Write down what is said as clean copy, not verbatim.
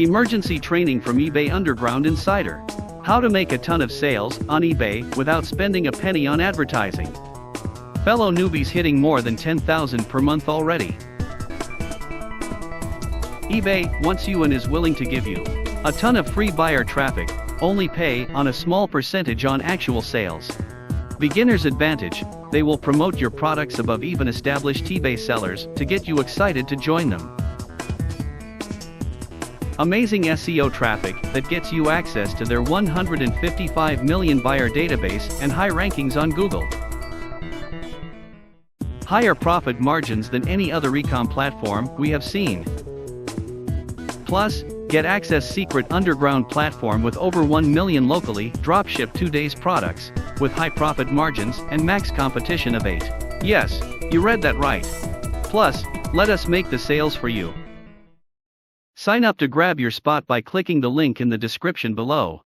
Emergency training from eBay Underground Insider. How to make a ton of sales on eBay without spending a penny on advertising. Fellow newbies hitting more than 10,000 per month already. eBay wants you and is willing to give you a ton of free buyer traffic, only pay on a small percentage on actual sales. Beginner's advantage, they will promote your products above even established eBay sellers to get you excited to join them. Amazing SEO traffic that gets you access to their 155 million buyer database and high rankings on Google. Higher profit margins than any other eCom platform we have seen. Plus, get access secret underground platform with over 1 million locally dropship 2 days products, with high profit margins and max competition of 8. Yes, you read that right. Plus, let us make the sales for you. Sign up to grab your spot by clicking the link in the description below.